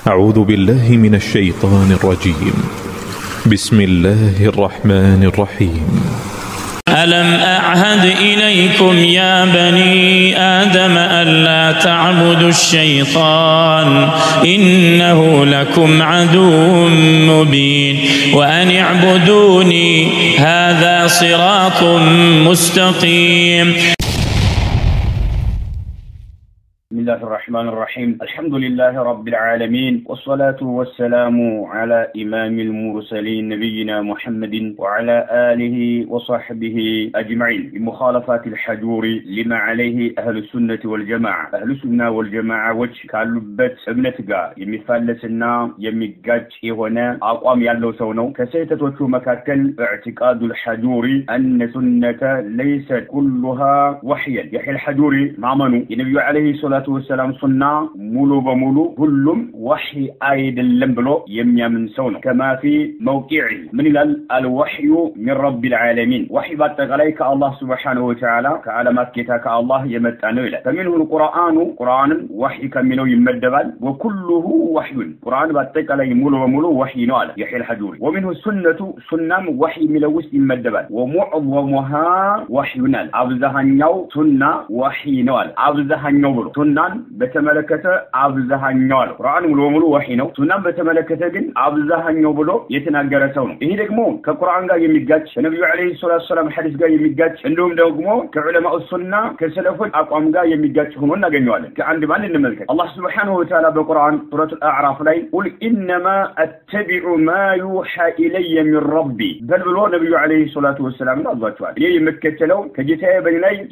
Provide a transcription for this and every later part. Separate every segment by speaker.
Speaker 1: أعوذ بالله من الشيطان الرجيم. بسم الله الرحمن الرحيم.
Speaker 2: ألم أعهد إليكم يا بني آدم ألا تعبدوا الشيطان إنه لكم عدو مبين وأن اعبدوني هذا صراط مستقيم.
Speaker 3: بسم الله الرحمن الرحيم. الحمد لله رب العالمين والصلاة والسلام على إمام المرسلين نبينا محمد وعلى آله وصحبه أجمعين بمخالفات الحجور لما عليه أهل السنة والجماعة. أهل السنة والجماعة وجه كالبت ابنتك يمثالسنا يمجاج هنا أقوام يالو سونو كسيتة وشو مكاكل اعتقاد الحجور أن سنة ليست كلها وحيا. يحيى الحجور معمنو النبي عليه الصلاة والسلام سنة مولو بمولو كلهم وحي أيد اللمبلو يميامن سونا كما في موقعه من الوحي من رب العالمين. وحي باتغليك الله سبحانه وتعالى كعلمات كتاك الله يمتعنو إلى فمنه قرآن وحي كمنو يمدبال وكله وحي. قرآن باتغلي مولو بمولو وحي نوالا يحيى الحجوري. ومنه سنة وحي ملوس يمدبال ومعظمها وحي نال عبزها نيو سنة وحي نوالا عبزها نيو سنان بتملكته عبزها نيو قرآن مولو بمولو وحي نو سنان بتملكته جن عبزها نيو بلو يتناقر سونو إيه دقمو كقرآن قا يميقاتش النبي عليه الصلاة والسلام حديث قا يميقاتش عندهم دقمو كعلماء السنة كسلفون أقوام قا يميقاتش هم نقنيوالا كعند بان النملكة. الله سبحانه وتعالى بالقرآن سورة الأعراف لي قل إنما أتبع ما يوحى إلي من ربي بل بلو النبي عليه الصلاة والسلام الله تعالى إيه مكتلو كجتاء بني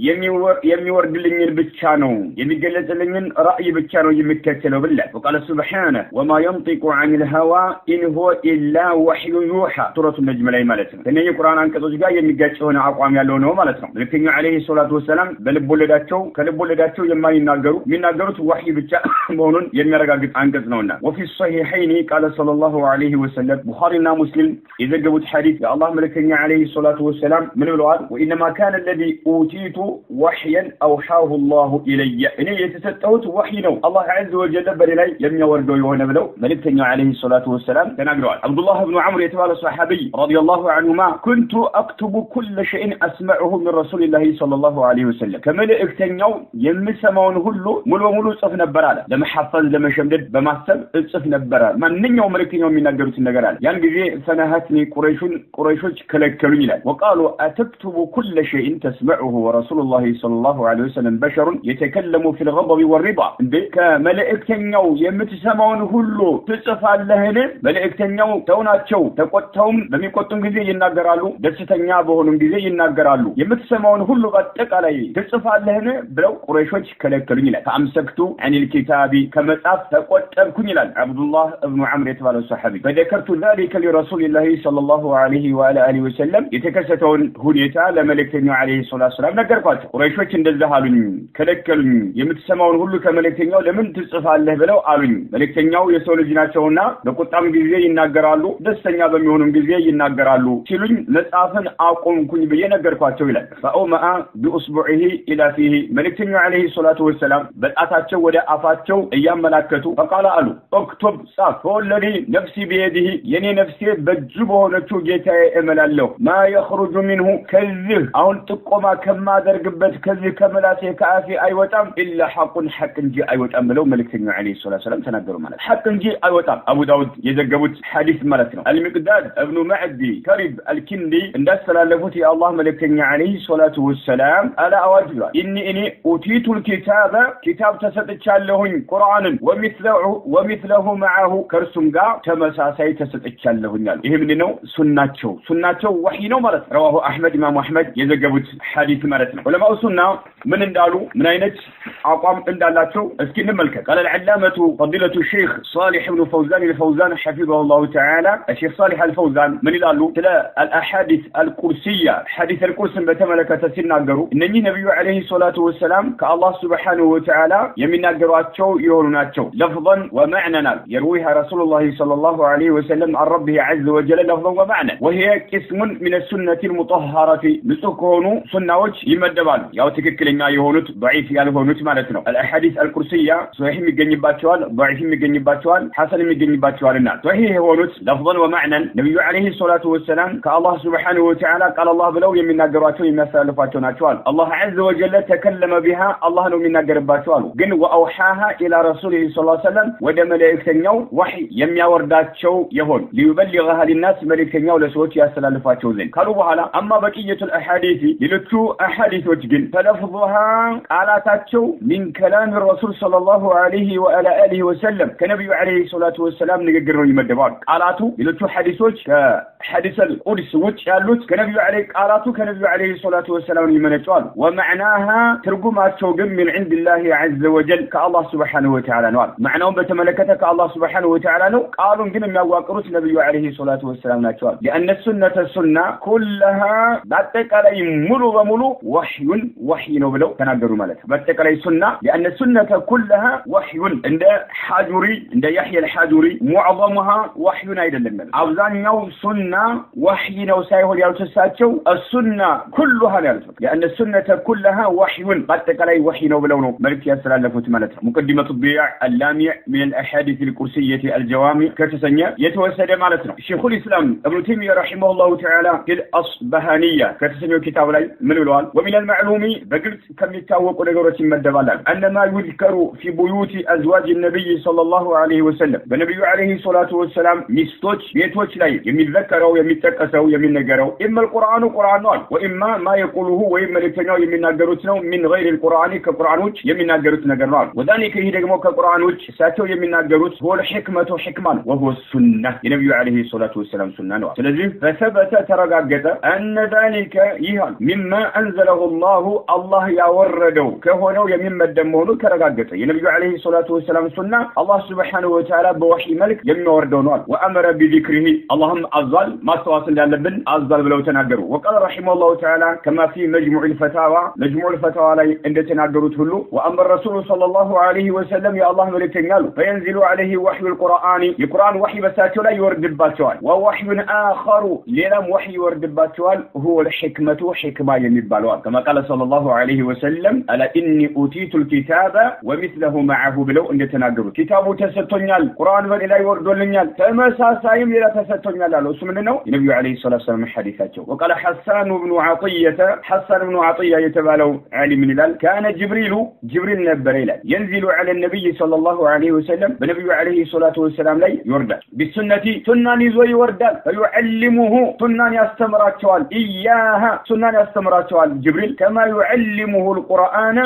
Speaker 3: يميور دلين بتشانو يميقلت لين رأي بتشانو يمكتلو بالله. وقال سبحانه وما ينطق عن الهوى إن هو إلا وحي يوحى سورة النجم لي مالتنا تنين القرآن عن كتوز قا يميقاتش هنا أقوام يالونه مالتنا لكن عليه الصلاة والسلام بلبولداتشو كلبولداتشو يما يناقروا وحي بتشا مونون يميرقاقت عن كتنونا. وفي الصحيحين قال صلى الله عليه وسلم بخارينا مسلم إذا قبت حديث يا الله ملكني عليه الصلاة والسلام من الوعد وإنما كان الذي أوتيت وحيا أوحاه الله إلي إني يتستوت وحينو الله عز وجل بلي يمي وردو يوانا بلو ملكني عليه الصلاة والسلام تناقروا. عبد الله بن عمرو يتوالى الصحابي رضي الله عنهما كنت أكتب كل شيء أسمعه من رسول الله صلى الله عليه وسلم كملئك تنيو يمسمون هلو ملو صف نبرالة لما حفظ لما شمدد بمحسب صف نبرالة من نيو ملكين يوم يناقروا النقرال يعني جزي فنهتني قريشوش كلكلوني لك وقالوا أتكتب كل شيء تسمعه ورسول الله صلى الله عليه وسلم بشر يتكلم في الغضب والرضا كملئك تنيو يمتسمون هلو تصف اللهن ملئك تنيو توناتشو تقوتهم بميقوتهم جزي يناقرالو دستنيا بهونم جزي يناقرالو يمتسمون هلو غتق علي تصف اللهن بلو قريشوش كلكلوني لك فأمسكتو عن الكتاب كمتاف تقوتبكني لك عبد الله بن عمرو يتوالى الصحابي فذكرت ذلك لرسول الله صلى الله عليه وآله وسلم يتكستون هنيتا لملكتنيو عليه الصلاة والسلام نقرقاتو قريشوش اندزهالوني كلكلوني يمتسمون هلو كملكتنيو لمن تصف الله بلو قالوني ملكتنيو يسول جناتشونا بقطام جزي يناقرالو دستنيا بميونم جزي يناقرالو ሲሉኝ መጻፍን አቆምኩኝ ብዬ ነገርኳቸው ይላል። فأومأ بأصبعه إلى فيه መልእክተኛው عليه الصلاة والسلام በጣታቸው ወደ አፋቸው እያመላከቱ فقال አሉ اكتب ጻፍ فوالذي نفسي بيده የኔ ነፍሴ በእጁ በሆነችው ጌታዬ እምላለሁ ما يخرج منه ከዚህ አሁን ጥቆማ ከማደርግበት ከዚህ ከመላሴ ከአፌ አይወጣም إلا حق እንጂ አይወጣም ብለው መልእክተኛው عليه الصلاة والسلام ተናገሩ ማለት حق እንጂ አይወጣም። አቡ ዳውድ የዘገቡት ሐዲስ ማለት ነው። المقداد ابن معدي كرب الكندي እንዳስተላለፉት የአላህ መልእክተኛ عليه الصلاة والسلام على أواجب إني أوتيت الكتاب كتاب تسطቻለሁኝ ቁርአንን ومثله معه ከርሱም ጋር ተመሳሳይ ተሰጥቻለሁኝ አሉ። ይሄ ምንድነው? ሱናቸው ወህይ ነው ማለት ነው። رواه احمد امام احمد የዘገቡት ሐዲስ ማለት ነው። ዑለማው ሱና ምን እንዳሉ ምን አይነት አቋም እንዳላቸው እስኪ እንመልከት። قال العلامة فضيلة الشيخ صالح بن الفوزان حفظه الله تعالى الشيخ صالح الفوزان من ይላሉ ስለ الأحاديث القرسية حديث القرس በተመለከተ ሲናገሩ እነኚህ ነብዩ አለይሂ ሰላቱ ወሰላም ከአላህ Subhanahu Wa Ta'ala የሚናገሯቸው የሆኑ ናቸው لفظا ومعنى يرويها رسول الله صلى الله عليه وسلم عن ربه عز وجل لفظا ومعنى وهي قسم من السنة المطهرة ንጹህ ከሆኑ ሱናዎች ይመደባሉ። ያው ትክክለኛ የሆኑት ضعيف ያልሆኑት ማለት ነው። الأحاديث الكرسية صحيح ميجنيباتشوال ضعيف ميجنيباتشوال حسن ميجنيباتشوالنا صحيح هونوت لفظا ومعنى النبي عليه الصلاة والسلام كالله سبحانه وتعالى قال الله بلو يمناجراتو يمسالفاتو ناتشوال الله عز وجل تكلم بها الله نو يمناجرباتشوال جن وأوحاها إلى رسوله صلى الله عليه وسلم ودم ملائكتنيو وحي يمياورداتشو يهون ليبلغها للناس ملائكتنيو لسوت يسالفاتشو زين قالوا بحالا أما بقية الأحاديث للتو أحاديث وجن فلفظها على تاتشو من كلام الرسول صلى الله عليه وعلى آله وسلم كنبي عليه الصلاة والسلام نجرّو يمدبار قالاتو للتو حديثوش كحديث القدس وش قالوت كنبي عليه قالاتو كنبي عليه الصلاة والسلام يمنجوال ومعناها ترجماتشو من عند الله عز وجل كالله سبحانه وتعالى نوال معناهم بتملكتك الله سبحانه وتعالى نو قالوا جن ما واقروت النبي عليه الصلاة والسلام ناتشوال لأن السنة كلها بعتك على ملو وملو وحي نبلو تناقروا مالك بعتك على السنة لأن السنة كلها وحي عند حاجوري عند يحيى الحاجوري معظمها وحي أيضا للمال أوزان يوم سنة وحي نوسايه ليالتساتشو السنة كلها لأن السنة كلها وحي بعتك على وحي نبلو ملك يسلال لفوت مالتها مقدمة الضياع اللامع من الأحاديث الكرسية الجوامع كتسنية يتوسد مالتنا شيخ الإسلام ابن تيمية رحمه الله تعالى في الأصبهانية كتسنية كتاب لي من الوال ومن المعلوم بقلت كم يتاوق لقرة مدبالا أن ما يذكر في بيوت أزواج النبي صلى الله عليه وسلم والنبي عليه الصلاة والسلام مستوش بيتوش لي يمذكر أو يمتكس أو يمنجر إما القرآن قرآنان وإما ما يقوله وإما الكناء يمنجرتنا من غير القرآن كقرآنوش يمنجرتنا جران وذلك هي دقمو كقرآنوش ساتو يمنجرت هو الحكمة حكمان وهو السنة النبي عليه الصلاة والسلام سنة سلذي فثبت ترقاقة أن ذلك يهان مما أنزله الله يورده كهونو يمم الدمونو ترقاقة النبي عليه الصلاة والسلام سنة الله سبحانه وتعالى بوحي ملك يمم وردونه وأمر بذكره اللهم أفضل ما تواصل لابن أفضل بلو تناقروا وقال رحمه الله تعالى كما في مجموع الفتاوى لي عند تناقروا تهلو وأما الرسول صلى الله عليه وسلم يا الله ملك تنقلوا فينزل عليه وحي القرآن وحي بساتو لا يورد الباتوال ووحي آخر لنم وحي يورد الباتوال هو الحكمة حكمة يمبالوال كما قال صلى الله عليه وسلم ألا إني أوتيت الكتاب ومثله معه بلو أن يتناقروا كتابه تستنيال قرآن لا يورد لنيال فما ساسايم لا تستنيال على اسمنا النبي عليه الصلاة والسلام حديثاته وقال حسان بن عطية يتبالو عالم الهلال كان جبريل نبريلا ينزل على النبي صلى الله عليه وسلم بنبي عليه الصلاة والسلام لي يورد بالسنة سنان يزوي وردال فيعلمه سنان يستمراتوال إياها سنان يستمراتوال جبريل كما يعلمه القرآن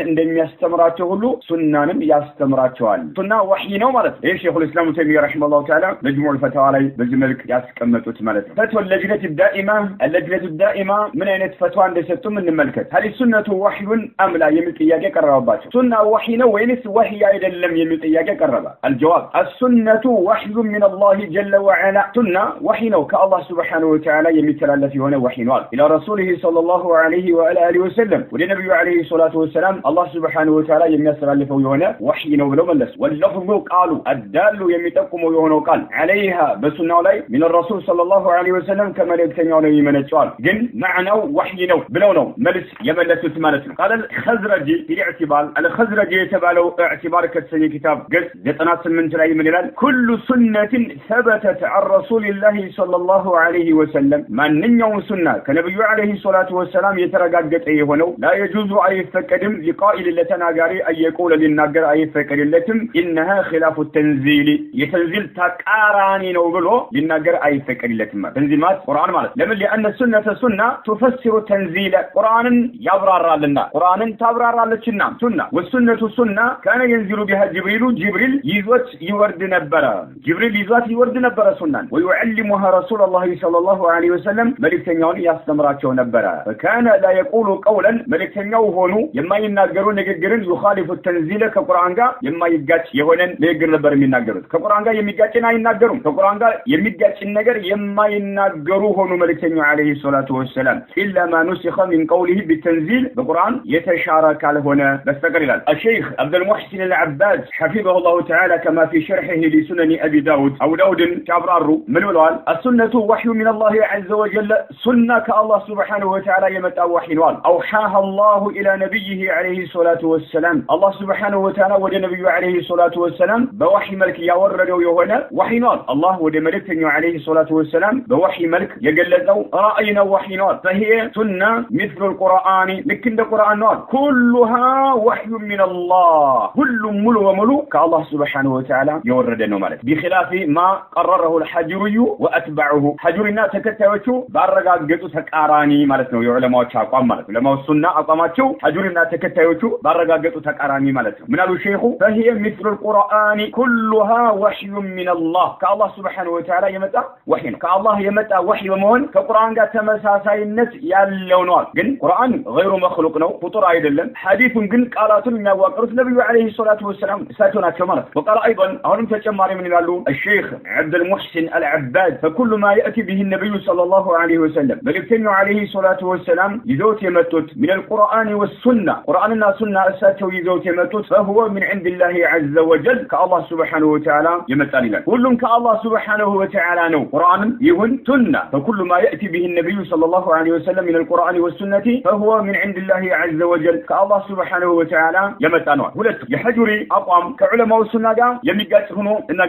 Speaker 3: عندما يستمراته له سنان يستمراتوال سنة وحينا ومالت إيه شيخ الإسلام تيمية رحمه الله تعالى مجموع الفتاوى علي بزملك ياسكمتوت مالت فتوى اللجنة الدائمة من أين فتوى عند ستم من الملكة هل السنة وحي أم لا يملك إياك قربات سنة وحينا وينس وحي أيضا لم يملك إياك قربا الجواب السنة وحي من الله جل وعلا سنة وحينا كالله سبحانه وتعالى يملك الذي هنا وحينا إلى رسوله صلى الله عليه وآله وسلم ولنبي عليه الصلاة والسلام الله سبحانه وتعالى يملك الذي هنا وحينا ولو ملس واللفظ قالوا الدال يمتكم ويهنا قال عليها بسنة علي من الرسول صلى الله عليه وسلم كما يكتنعون من الجوال جن معنا وحينا بلونا ملس يملس تمالسنا قال الخزرجي في الاعتبار الخزرجي يتبالو اعتبار كتسني كتاب قس يتناس من تلاقي من الان كل سنة ثبتت عن رسول الله صلى الله عليه وسلم من يوم سنة كنبي عليه الصلاة والسلام يترقاقت أيه ونو لا يجوز أي فكدم لقائل لتناقاري أن يقول للناقر أي فكر لتم إنها خلاف التنزيل يتنزيل تكاراني نوبلو للناقر أي فكر لتم تنزيلات قرآن مالت لمن لأن السنة سنة تفسر تنزيل قرآن يبرر لنا قرآن تبرر لنا سنة والسنة سنة كان ينزل بها جبريل يزوت يورد نبرا جبريل يزوت يورد نبرا سنة ويعلمها رسول الله صلى الله عليه وسلم ملك تنيون يستمراتشو نبرا فكان لا يقول قولا ملك تنيو هونو يما يناقرون نقرن يخالف التنزيل كقرآن يما يقاتش يهونن ليقر نبر من ناقرون كقرآن يميقاتنا يناقرون كقرآن يميقاتش النقر يما يناقروا هونو ملك تنيو عليه الصلاة والسلام إلا ما نسخ من قوله بالتنزيل بقرآن يتشارك على هنا بستقر الشيخ عبد المحسن العباد حفظه الله تعالى كما في شرحه لسنن أبي داود أو داود كابرار من الوال السنة وحي من الله عز وجل سنة كالله سبحانه وتعالى يمتع وحي وال أوحاها الله إلى نبيه عليه الصلاة والسلام الله سبحانه وتعالى ودى نبي عليه الصلاة والسلام بوحي ملك يوردوا يهونا وحي نار الله ودى ملك عليه الصلاة والسلام بوحي ملك يقلدوا رأينا وحي نار فهي سنة مثل القرآن لكن القرآن نار كلها وحي من الله كل ملو وملو كالله سبحانه وتعالى يوردنا ملك بخلاف ما قرره الحجري وأتبعه حجرنا تكتوتو بارقات قطو تكاراني مالتنا يعلموا تشاقوان مالتنا لما السنة أقاماتو حجرنا تكتوتو بارقات قطو تكاراني مالتنا من الشيخ فهي مثل القرآن كلها وحي من الله كالله سبحانه وتعالى يمتع وحينا كالله يمتع وحي ومهن كقرآن قد تمساسي النت ياللونوال قل قرآن غير مخلوق نو فطر أيضا حديث قل قالات من وقرت النبي عليه الصلاة والسلام ساتنا كمالت وقال أيضا هرم تجمعي من قالوا الشيخ عبد المحسن العباد فكل ما يأتي به النبي صلى الله عليه وسلم بل ابتنوا عليه الصلاة والسلام يزوت يمتت من القرآن والسنة قرآننا سنة أساته يزوت يمتت فهو من عند الله عز وجل كالله سبحانه وتعالى يمتاني لك كل كالله سبحانه وتعالى نو قرآن يهن سنة فكل ما يأتي به النبي صلى الله عليه وسلم من القرآن والسنة فهو من عند الله عز وجل كالله سبحانه وتعالى يمتانوا ولت يحجري أقوام كعلماء السنة يميقات هنو إننا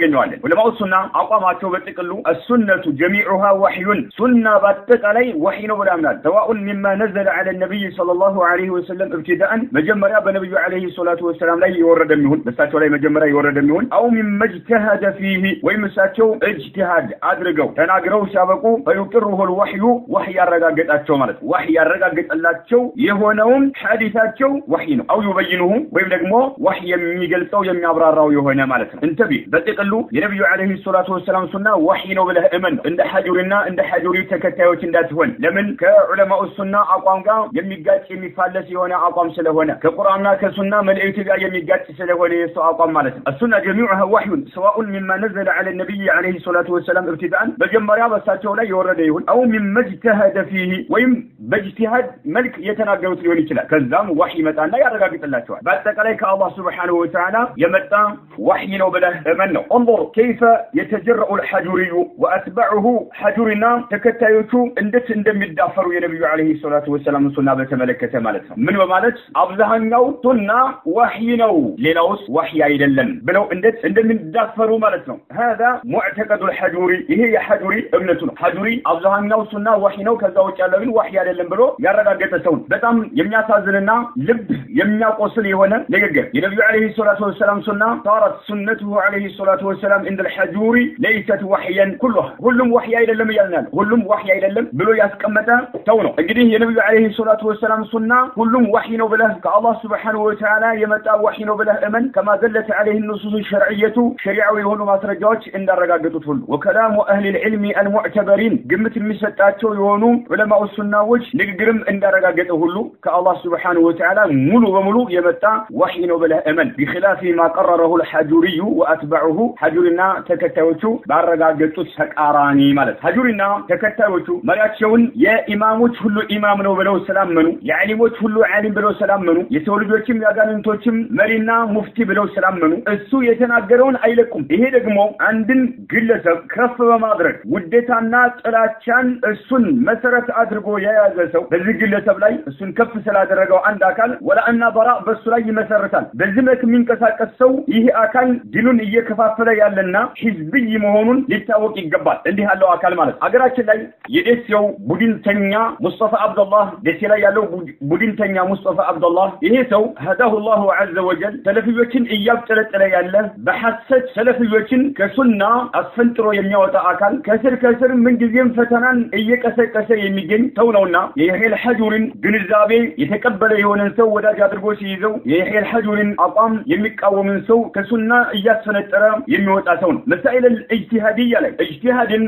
Speaker 3: علماء السنة أقاماتهم بتقلوا السنة جميعها وحي سنة بتقلي وحي ولا سواء مما نزل على النبي صلى الله عليه وسلم ابتداء مجمر النبي عليه الصلاة والسلام لا يورد منهن بساتوا لا مجمر يورد منهن أو مما اجتهد فيه ويمساتوا اجتهاد أدرجوا تناقروا سابقوا فيقره الوحي وحي الرقاقات أتشومالت وحي الرقاقات اللاتشو يهونهم حادثاتشو وحينه أو يبينهم ويبدقموا وحي يميقلتوا يميابراروا يهونا مالتهم انتبه بتقلوا النبي عليه الصلاة والسلام سنة وحينا وله أمن عند حجرنا عند حجري تكتاوت عنداتهن لمن كعلماء السنة أقوام قام يميقات يميفالس يهونا أقوام سلهونا كقرآننا كسنة ملئيت قا يميقات سلهونا يسو أقوام مالتهم السنة جميعها وحي سواء مما نزل على النبي عليه الصلاة والسلام ابتداء بجمريا بساتو لا يورديهن أو مما اجتهد فيه ويم باجتهاد ملك يتناقض ليون يشلا كذام وحي متانا يرغاقط الله تعالى باتقليك الله سبحانه وتعالى يمتا وحينا وبله أمنه انظر كيف يتجرأ الحجري وأتبعه حجرنا تكتايوتو اندت اندم يدافروا يا نبي عليه الصلاة والسلام سنة بتملكة مالتها من ومالت أبزهنو سنة وحينو لنوس وحي أيدلن بلو اندت اندم يدافروا مالتنا هذا معتقد الحجري هي حجري ابنتنا حجري أبزهنو سنة وحينو كذا وجالبين وحي أيدلن بلو يرغاقط سون بتام يمياسازننا لب يمياقوسل يهونا نغغر يا نبي عليه الصلاة والسلام سنة صارت سنته عليه الصلاة والسلام عند الحجوري ليست وحيا كلهم وحي አይደለም ይላል ሁሉም ወህይ አይደለም ብሎ ያስቀመጠ ተው ነው እንግዲህ የነብዩ አለይሂ ሰላቱ ወሰለም ሱና ሁሉም ወህይ ነው ብለህ ከአላህ Subhanahu Wa Ta'ala የመጣ ወህይ ነው ብለህ እመን كما دلت عليه النصوص الشرعيه شريعه የሆኑ ማስረጃዎች እንዳረጋገጡት ሁሉ وكلام اهل العلم المعتبرين ግምት የሚሰጣቸው የሆኑ ዑለማው ሱናዎች ንግግርም እንዳረጋገጠ ሁሉ ከአላህ Subhanahu Wa Ta'ala ሙሉ በሙሉ የመጣ ወህይ ነው ብለህ እመን بخلاف ما قرره الحجوري واتبعه حجرنا ተከታዮቹ ባረጋገጡት ተቃራኒ ማለት ሐጁሪና ተከታዮቹ መሪያቸውን የኢማሞች ሁሉ ኢማም ነው ብለው ሰላምኑ የዓሊሞች ሁሉ ዓሊም ብለው ሰላምኑ የሰው ልጆችም ያጋንንቶችም መሪና ሙፍቲ ብለው ሰላምኑ እሱ የተናገረውን አይለቁም ይሄ ደግሞ አንድን ግለሰብ ከፍ በማድረግ ውዴታና ጥላቻን እሱን መሰረት አድርጎ የያዘ ሰው በዚህ ግለሰብ ላይ እሱን ከፍ ስላደረገው አንድ አካል ወላአና በራ በሱ ላይ ይመሰርታል በዚህ መልክ የሚንቀሳቀስ ሰው ይሄ አካል ዲኑን እየከፋፈለ ያለና ሂዝብይ መሆኑን ሊታወቅ ይገባል እንዲህ ያለው አካል ማለት አገራችን ላይ የደሴው ቡድንተኛ ሙስጠፋ አብዱላህ ደሴ ላይ ያለው ቡድንተኛ ሙስጠፋ አብዱላህ ይሄ ሰው هداه الله عز وجل ሰለፊዮችን እያብጠለጠለ ያለ በሐሰት ሰለፊዮችን ከሱና አስፈንጥሮ የሚያወጣ አካል ከስር ምን ጊዜም ፈተናን እየቀሰቀሰ የሚገኝ ሰው ነውና የኢህል ሐጁርን ግንዛቤ የተቀበለ የሆነን ሰው ወዳጅ አድርጎ ሲይዘው የኢህል ሐጁርን አቋም የሚቃወምን ሰው ከሱና እያስፈነጠረ የሚወጣ ሰው ነው መሳኢል الاجتهاديه ላይ اجتهادን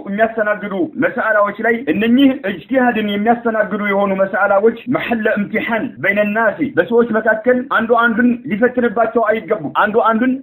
Speaker 3: የሚያስተናግዱ መስአላዎች ላይ እነኚህ اجتهادን የሚያስተናግዱ የሆኑ መስአላዎች محل امتحان بين الناس በሰዎች መካከል አንዱን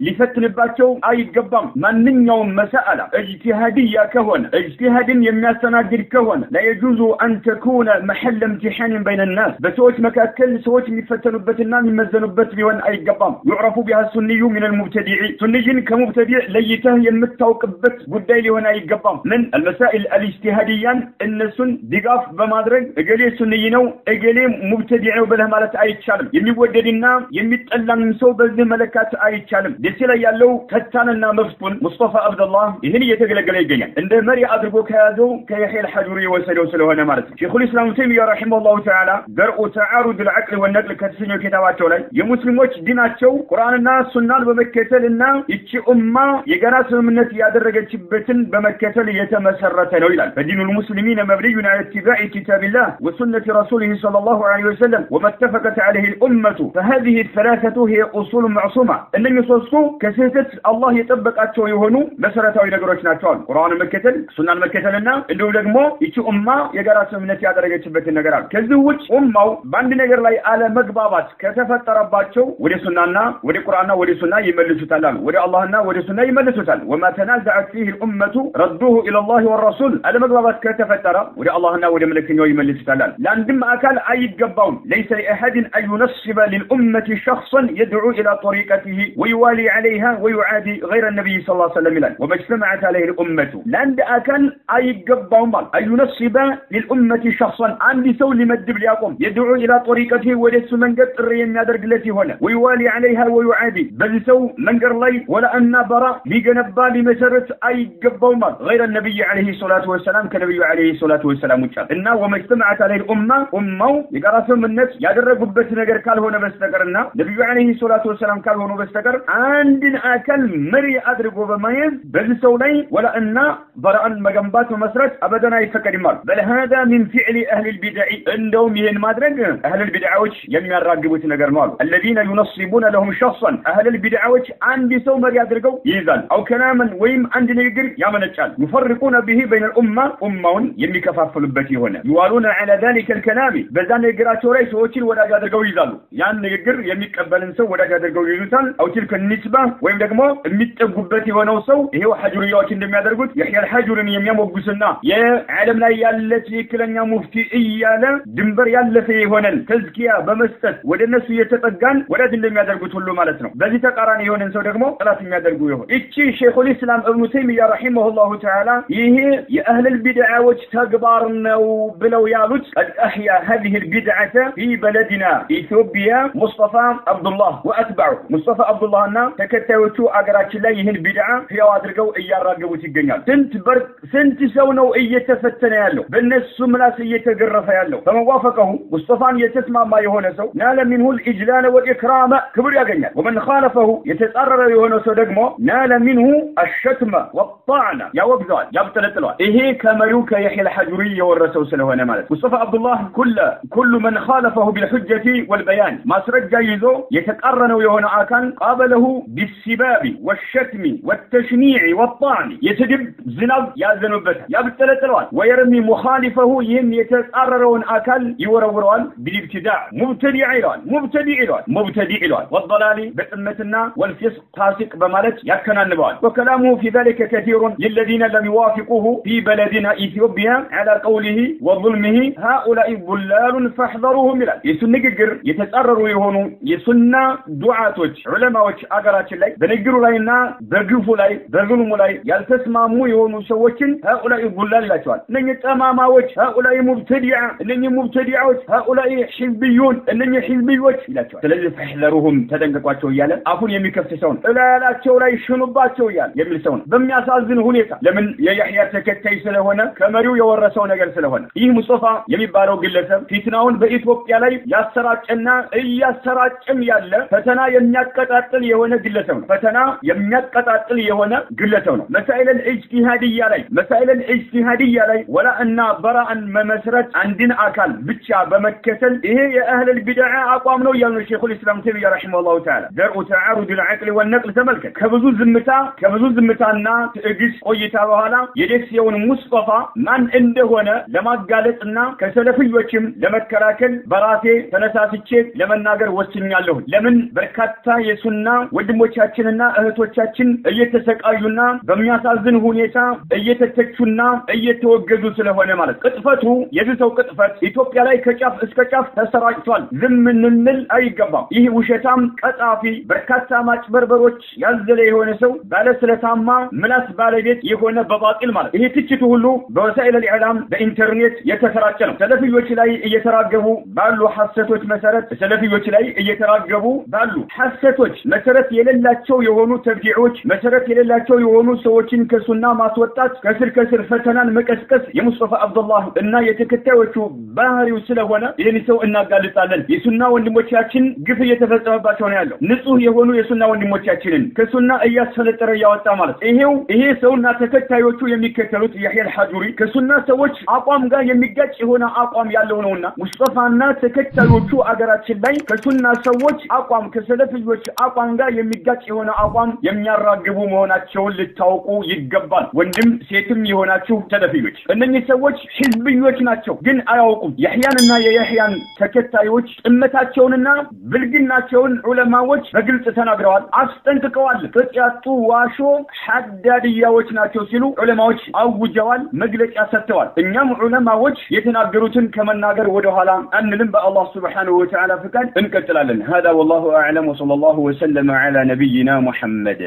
Speaker 3: ሊፈትንባቸው አይገባም ማንኛውም መስአላ اجتهاديه ከሆነ اجتهادን የሚያስተናግድ ከሆነ لا يجوز ان تكون محل امتحان بين الناس በሰዎች መካከል ሰዎች የሚፈተኑበትና የሚመዘኑበት ሊሆን አይገባም يعرف بها السني من المبتدع سنيين كمبتدع ለይተህ የምታውቅበት ጉዳይ ሊሆን አይገባም من المسائل الاجتهاديه እነሱን ድጋፍ በማድረግ እገሌ ሱንይ ነው እገሌ ሙብተዲዕ ነው ብለህ ማለት አይቻልም የሚወደድና የሚጠላም ሰው በዚህ መለካት አይቻልም ደስ ላይ ያለው ፈታንና መፍቱን ሙስጠፋ አብደላህ ይህን እየተገለገለ ይገኛል እንደ መሪ አድርጎ ከያዘው ከየህያ አልሐጁሪ የወሰደው ስለሆነ ማለት ነው ሼኹል ኢስላም ተይሚያ ረሂመሁላሁ ተዓላ ደርኡ ተዓሩድ العقل والنقل ከተሰኘው ኪታባቸው ላይ የሙስሊሞች ዲናቸው ቁርአንና ሱናን በመከተልና ይቺ ኡማ የጋራ ስምምነት ያደረገችበትን በመከተል የተመሰረተ ነው ይላል فدين المسلمين مبني على اتباع كتاب الله وسنة رسوله صلى الله عليه وسلم وما اتفقت عليه الأمة فهذه الثلاثة هي أصول معصومة እነኚህ ሶስቱ ከስህተት አላህ የጠበቃቸው የሆኑ መሰረታዊ ነገሮች ናቸው ቁርአን መከተል ሱናን መከተልና እንደው ደግሞ ይቺ ኡማ የጋራ ስምምነት ያደረገችበት ነገር አለ ከዚህ ውጭ ኡማው በአንድ ነገር ላይ አለ መግባባት ከተፈጠረባቸው ወደ ሱናና ወደ ቁርአንና ወደ ሱና ይመልሱታል ወደ አላህና ወደ ሱና ይመልሱታል وما تنازعت فيه الأمة ردوه إلى الله والرسول አለ መግባባት ከተፈጠረ ወደ አላህና ወደ መልእክተኛው ይመልሱታል ለአንድም አካል አይገባውም ليس لأحد أن ينصب للأمة شخصا يدعو إلى طريقته ويوالي عليها ويعادي غير النبي صلى الله عليه وسلم وما اجتمعت عليه الأمة لأن أكن أي قبهم أن ينصب للأمة شخصا عندي سول مدب ليقوم يدعو إلى طريقته وليس من قطر ينادر قلتي هنا ويوالي عليها ويعادي بل سو من قرلي ولا أن برا لقنبا لمسرة أي قبهم غير النبي عليه الصلاة والسلام كنبي عليه الصلاة والسلام إنه وما اجتمعت عليه الأمة أمه يقرأ من الناس يدرق بس نقر قال هنا بستقرنا نبي عليه الصلاة والسلام قال هنا بستقر عندنا أكل مري أدرقوا بميز بل سولي ولا أن برأ مجنبات ومسرت أبدا يفكر مال بل هذا من فعل أهل البدع عندهم ين مادرج أهل البدع وش يمي الراقبوت نقر مال الذين ينصبون لهم شخصا أهل البدع وش عندي سو مري أدرقوا يزال أو كلاما ويم عندنا يقر يا من الشال يفرقون به بين الأمة أمون يمي كفاف لبتي هنا يوالون على ذلك الكلام بزان يقرأ رئيس وشيل ولا أدرقوا يزالوا يعني يقر يمي قبل نسو ولا أدرقوا يزال أو تلك النسبة ويم دقمو የሚጠጉበት የሆነው ሰው ይሄው ሐጁሪያዎች እንደሚያደርጉት የህያ አልሐጁሪን የሚያሞግስና የዓለም ላይ ያለ ትክክለኛ ሙፍቲ እያለ ድንበር ያለፈ የሆነን ተዝኪያ በመስጠት ወደነሱ የተጠጋን ወዳጅ እንደሚያደርጉት ሁሉ ማለት ነው በዚህ ተቃራኒ የሆነን ሰው ደግሞ ጥላት የሚያደርጉ ይሆን እቺ ሼኹል ኢስላም ኢብኑ ተይሚያ ረሂመሁላሁ ተዓላ ይሄ የአህል البدعዎች ተግባር ነው ብለው ያሉት قد احيا هذه البدعه في بلدنا ኢትዮጵያ ሙስጠፋ አብዱላህ ወአትባዑ ሙስጠፋ አብዱላህና ተከታዮቹ አገራችን ላይ ይህን ቢድዓ ህያው አድርገው እያራገቡት ይገኛል ስንት ሰው ነው እየተፈተነ ያለው በእነሱ ምላስ እየተገረፈ ያለው በመዋፈቀው ሙስጠፋን የተስማማ የሆነ ሰው ናለ منه الاجلال والاكرام ክብር ያገኛል ومن خالفه የተጻረረ የሆነ ሰው ደግሞ ናለ منه الشتم والطعن ያወግዛል ያብጠለጥለዋል ይሄ ከመሪው ከየህያ አልሐጁሪ የወረሰው ስለሆነ ማለት ሙስጠፋ አብዱላህ كل من خالفه بالحجه والبيان ማስረጃ ይዞ የተቃረነው የሆነ አካል قابله بالسباب والشتم والتشنيع والطعن يتدب زناب يازنوبت يابتلتلوان ويرمي مخالفه يهم يتقررون أكل يورورون بالابتداع مبتدع إلوان والضلال بأمتنا والفسق فاسق بمالك يكنا النبوان وكلامه في ذلك كثير للذين لم يوافقوه في بلدنا إثيوبيا على قوله وظلمه هؤلاء ضلال فاحذروهم ملال يسنقر يتقرروا يهونوا يسنى دعاتوش علماء أقرات الله بنقروا ላይና በግፉ ላይ በዙልሙ ላይ ያልተስማሙ የሆኑ ሰዎችን هؤلاء ضلال ይላቸዋል እነኚህ ጠማማዎች هؤلاء مبتدع እነኚህ ሙብተዲዓዎች هؤلاء حزبيون እነኚህ حزبيዎች ይላቸዋል ስለዚህ فاحذروهم ተጠንቀቋቸው ይያለ አፉን የሚከፍት ሰው እላላቸው ላይ ሽኑባቸው ይያል የሚል ሰው በሚያሳዝን ሁኔታ ለምን የያህያ ተከታይ ስለሆነ ከመሪው የወረሰው ነገር ስለሆነ ይህ ሙስጠፋ የሚባለው ግለሰብ ፊትናውን በኢትዮጵያ ላይ ያሰራጨና እያሰራጨም ያለ ፈተና የሚያቀጣጥል የሆነ ግለሰብ ነው ፈተና የሚያቀጣጥል የሆነ ግለሰብ ነው መሳኢል ኢጅቲሃዲያ ላይ ወላ እና በራአን መመስረት አንድን አካል ብቻ በመከተል ይሄ የአህል البدع አቋም ነው ያለው ሼኹል ኢስላም ተይሚያ ረሂመሁላሁ ተዓላ ደርኡ ተዓሩድ العقل والنقل ተመልከት ከብዙ ዝምታና ትዕግስት ቆይታ በኋላ የደክሲውን ሙስጠፋ ማን እንደሆነ ለማጋለጥና ከሰለፊዮችም ለመከራከል በራሴ ተነሳስቼ ለመናገር ወስኛለሁ ለምን በርካታ የሱና ወንድሞቻችንና እህቶቻችን እየተሰቃዩና በሚያሳዝን ሁኔታ እየተተቹና እየተወገዙ ስለሆነ ማለት ቅጥፈቱ የዚህ ቅጥፈት ኢትዮጵያ ላይ ከጫፍ እስከ ጫፍ ተሰራጭቷል ዝም እንል አይገባም ይህ ውሸታም ቀጣፊ በርካታ ማጭበርበሮች ያዘለ የሆነ ሰው ባለስለታማ ምላስ ባለቤት የሆነ በባጢል ማለት ይሄ ትችቱ ሁሉ በወሳኢል الإعلام በኢንተርኔት የተሰራጨ ነው ሰለፊዮች ላይ እየተራገቡ ባሉ ሐሰቶች መሰረት ሰለፊዮች ላይ እየተራገቡ ባሉ ሐሰቶች መሰረት የሌላቸው የሆኑ ተብዲዖች መሰረት የሌላቸው የሆኑ ሰዎችን ከሱና ማስወጣት ከስር ፈተናን መቀስቀስ የሙስጠፋ አብዱላህ እና የተከታዮቹ ባህሪው ስለሆነ ይህን ሰው እናጋልጣለን። የሱና ወንድሞቻችን ግፍ እየተፈጸመባቸው ነው ያለው። ንጹህ የሆኑ የሱና ወንድሞቻችንን ከሱና እያስፈለጠረ ያወጣ ማለት ይሄ ሰውና ተከታዮቹ የሚከተሉት ያህያ አልሐጁሪ ከሱና ሰዎች አቋም ጋር የሚጋጭ የሆነ አቋም ያለው ነውና ሙስጠፋና ተከታዮቹ አገራችን ላይ ከሱና ሰዎች አቋም ከሰለፊዮች አቋም ጋር የሚጋጭ የሆነ አቋም የሚያራግቡ መሆናቸውን ልታውቁ ይገባል። ወንድም ሴትም የሆናችሁ ሰለፊዮች እነኚህ ሰዎች ህዝብዮች ናቸው፣ ግን አያውቁም። ያህያንና የያህያን ተከታዮች ጥመታቸውንና ብልግናቸውን ዑለማዎች በግልጽ ተናግረዋል፣ አስጠንቅቀዋል። ቅጥያቱ ዋሾ ሐዳድያዎች ናቸው ሲሉ ዑለማዎች አውጀዋል፣ መግለጫ ሰጥተዋል። እኛም ዑለማዎች የተናገሩትን ከመናገር ወደ ኋላ አንልም። በአላህ Subhanahu Wa Ta'ala ፍቃድ እንቀጥላለን። هذا والله اعلم وصلى الله وسلم على نبينا محمد